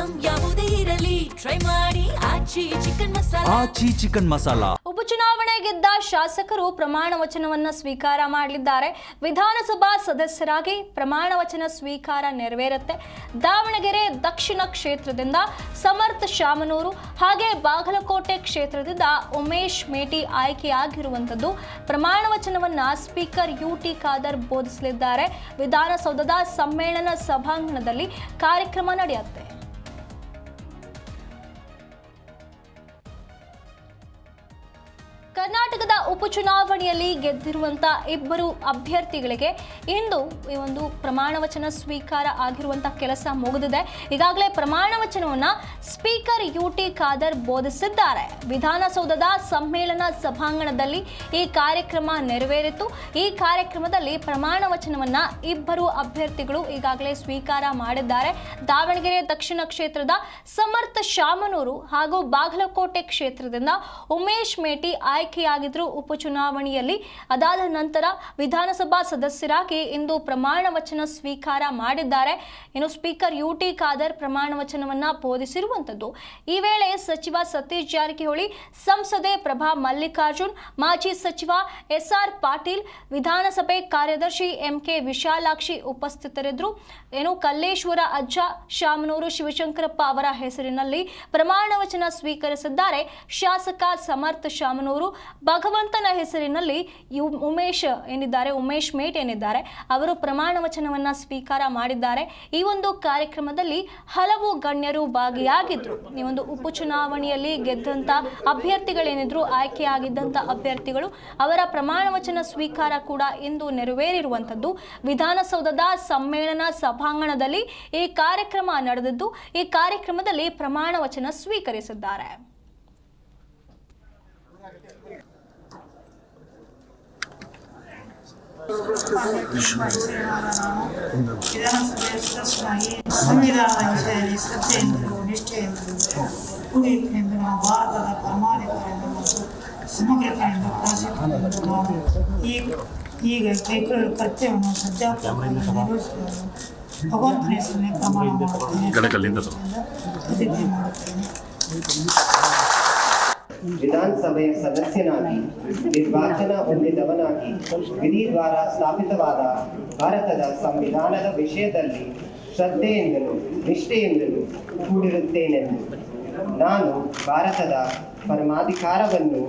Item ಯಾವುದೇ ಇರಲಿ try ಮಾಡಿ ಆಚಿ ಚಿಕನ್ ಮಸಾಲಾ. ಉಪಚುನಾವಣೆ ಗೆದ್ದ ಶಾಸಕರು ಪ್ರಮಾಣ ವಚನವನ್ನ ಸ್ವೀಕಾರ ಮಾಡಲಿದ್ದಾರೆ. ವಿಧಾನಸಭಾ ಸದಸ್ಯರಾಗಿ ಪ್ರಮಾಣ ವಚನ ಸ್ವೀಕಾರ ನೆರವೇರುತ್ತೆ. ದಾವಣಗೆರೆ ದಕ್ಷಿಣ ಕ್ಷೇತ್ರದಿಂದ ಸಮರ್ಥ ಶಾಮನೂರು ಹಾಗೆ ಬಾಗಲಕೋಟೆ ಕ್ಷೇತ್ರದಿಂದ ಉಮೇಶ್ ಮೇಟಿ ಆಯ್ಕೆಯಾಗಿರುವಂಥದ್ದು. ಪ್ರಮಾಣ ವಚನವನ್ನ ಸ್ಪೀಕರ್ ಯುಟಿ ಖಾದರ್ ಬೋಧಿಸಲಿದ್ದಾರೆ. ವಿಧಾನಸೌಧದ ಸಮ್ಮೇಳನ ಸಭಾಂಗಣದಲ್ಲಿ ಕಾರ್ಯಕ್ರಮ ನಡೆಯುತ್ತೆ. ಕರ್ನಾಟಕದ ಉಪಚುನಾವಣೆಯಲ್ಲಿ ಗೆದ್ದಿರುವಂತಹ ಇಬ್ಬರು ಅಭ್ಯರ್ಥಿಗಳಿಗೆ ಇಂದು ಈ ಒಂದು ಪ್ರಮಾಣ ವಚನ ಸ್ವೀಕಾರ ಆಗಿರುವಂತಹ ಕೆಲಸ ಮುಗಿದಿದೆ. ಈಗಾಗಲೇ ಪ್ರಮಾಣ ವಚನವನ್ನ ಸ್ಪೀಕರ್ ಯುಟಿ ಖಾದರ್ ಬೋಧಿಸಿದ್ದಾರೆ. ವಿಧಾನಸೌಧದ ಸಮ್ಮೇಳನ ಸಭಾಂಗಣದಲ್ಲಿ ಈ ಕಾರ್ಯಕ್ರಮ ನೆರವೇರಿತು. ಈ ಕಾರ್ಯಕ್ರಮದಲ್ಲಿ ಪ್ರಮಾಣ ವಚನವನ್ನ ಇಬ್ಬರು ಅಭ್ಯರ್ಥಿಗಳು ಈಗಾಗಲೇ ಸ್ವೀಕಾರ ಮಾಡಿದ್ದಾರೆ. ದಾವಣಗೆರೆ ದಕ್ಷಿಣ ಕ್ಷೇತ್ರದ ಸಮರ್ಥ ಶಾಮನೂರು ಹಾಗೂ ಬಾಗಲಕೋಟೆ ಕ್ಷೇತ್ರದಿಂದ ಉಮೇಶ್ ಮೇಟಿ ಆಯ್ಕೆಯಾಗಿದ್ರು ಉಪಚುನಾವಣೆಯಲ್ಲಿ. ಅದಾದ ನಂತರ ವಿಧಾನಸಭಾ ಸದಸ್ಯರಾಗಿ ಇಂದು ಪ್ರಮಾಣ ವಚನ ಸ್ವೀಕಾರ ಮಾಡಿದ್ದಾರೆ. ಇನ್ನು ಸ್ಪೀಕರ್ ಯುಟಿ ಖಾದರ್ ಪ್ರಮಾಣ ವಚನವನ್ನ ಬೋಧಿಸಿರುವಂತದ್ದು. ಈ ವೇಳೆ ಸಚಿವ ಸತೀಶ್ ಜಾರಕಿಹೊಳಿ, ಸಂಸದೆ ಪ್ರಭಾ ಮಲ್ಲಿಕಾರ್ಜುನ್, ಮಾಜಿ ಸಚಿವ ಎಸ್ಆರ್ ಪಾಟೀಲ್, ವಿಧಾನಸಭೆ ಕಾರ್ಯದರ್ಶಿ ಎಂಕೆ ವಿಶಾಲಾಕ್ಷಿ ಉಪಸ್ಥಿತರಿದ್ದರು. ಕಲ್ಲೇಶ್ವರ ಅಜ್ಜ ಶಾಮನೂರು ಶಿವಶಂಕರಪ್ಪ ಅವರ ಹೆಸರಿನಲ್ಲಿ ಪ್ರಮಾಣ ವಚನ ಸ್ವೀಕರಿಸಿದ್ದಾರೆ. ಶಾಸಕ ಸಮರ್ಥ ಶಾಮನೂರು ಭಗವಂತನ ಹೆಸರಿನಲ್ಲಿ ಉಮೇಶ್ ಮೇಟ್ ಏನಿದ್ದಾರೆ ಅವರು ಪ್ರಮಾಣ ವಚನವನ್ನ ಸ್ವೀಕಾರ ಮಾಡಿದ್ದಾರೆ. ಈ ಒಂದು ಕಾರ್ಯಕ್ರಮದಲ್ಲಿ ಹಲವು ಗಣ್ಯರು ಭಾಗಿಯಾಗಿದ್ರು. ಈ ಒಂದು ಉಪಚುನಾವಣೆಯಲ್ಲಿ ಗೆದ್ದಂತ ಅಭ್ಯರ್ಥಿಗಳೇನಿದ್ರು, ಆಯ್ಕೆಯಾಗಿದ್ದಂತ ಅಭ್ಯರ್ಥಿಗಳು ಅವರ ಪ್ರಮಾಣ ವಚನ ಸ್ವೀಕಾರ ಕೂಡ ಇಂದು ನೆರವೇರಿರುವಂತದ್ದು. ವಿಧಾನಸೌಧದ ಸಮ್ಮೇಳನ ಸಭಾಂಗಣದಲ್ಲಿ ಈ ಕಾರ್ಯಕ್ರಮ ನಡೆದಿದ್ದು, ಈ ಕಾರ್ಯಕ್ರಮದಲ್ಲಿ ಪ್ರಮಾಣ ವಚನ ಸ್ವೀಕರಿಸಿದ್ದಾರೆ. ವಿಧಾನಸಭೆಯ ಸದಸ್ಯರಾಗಿ ಸಂವಿಧಾನದ ವಿಷಯದಲ್ಲಿ ಶ್ರದ್ಧೆಯಿಂದಲೂ ನಿಷ್ಠೆಯಿಂದಲೂ ಕೂಡಿರುವುದರಿಂದ ನಾವು ಭಾರತದ ಪ್ರಾಮಾಣಿಕರಿಂದ ಮತ್ತು ಸಮಗ್ರತೆಯಿಂದ ಪ್ರಾಸಿಕೊಂಡು ನಾವು ಈಗ ಕೈಗೊಳ್ಳುವ ಕರ್ತವ್ಯವನ್ನು ಶ್ರದ್ಧಾಪೂರ್ವಕವಾಗಿ ನಿರ್ವಹಿಸುವುದು ಭಗವಂತನ ಹೆಸರಿನಲ್ಲಿ ಪ್ರಮಾಣ ಮಾಡುತ್ತೇನೆ, ಪ್ರತಿಜ್ಞೆ ಮಾಡುತ್ತೇನೆ. ವಿಧಾನಸಭೆಯ ಸದಸ್ಯನಾಗಿ ನಿರ್ವಾಚನ ಹೊಂದಿದವನಾಗಿ ವಿಧಿ ದ್ವಾರ ಸ್ಥಾಪಿತವಾದ ಭಾರತದ ಸಂವಿಧಾನದ ವಿಷಯದಲ್ಲಿ ಶ್ರದ್ಧೆಯಿಂದಲೂ ನಿಷ್ಠೆಯಿಂದಲೂ ಕೂಡಿರುತ್ತೇನೆಂದು ನಾನು ಭಾರತದ ಪರಮಾಧಿಕಾರವನ್ನು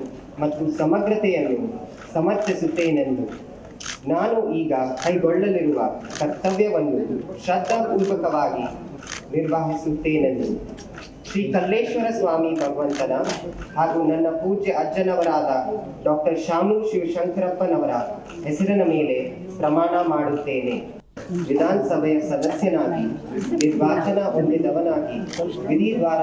ಮತ್ತು ಸಮಗ್ರತೆಯನ್ನು ಸಮರ್ಥಿಸುತ್ತೇನೆಂದು ನಾನು ಈಗ ಕೈಗೊಳ್ಳಲಿರುವ ಕರ್ತವ್ಯವನ್ನು ಶ್ರದ್ಧಾಪೂರ್ವಕವಾಗಿ ನಿರ್ವಹಿಸುತ್ತೇನೆಂದು ಶ್ರೀ ಕಲ್ಲೇಶ್ವರ ಸ್ವಾಮಿ ಭಗವಂತನ ಹಾಗೂ ನನ್ನ ಪೂಜ್ಯ ಅಜ್ಜನವರಾದ ಡಾಕ್ಟರ್ ಶಾಮನೂರು ಶಿವಶಂಕರಪ್ಪನವರ ಹೆಸರಿನ ಮೇಲೆ ಪ್ರಮಾಣ ಮಾಡುತ್ತೇನೆ. ವಿಧಾನಸಭೆಯ ಸದಸ್ಯನಾಗಿ ನಿರ್ವಾಚನ ಹೊಂದಿದವನಾಗಿ ವಿಧಿ ದ್ವಾರ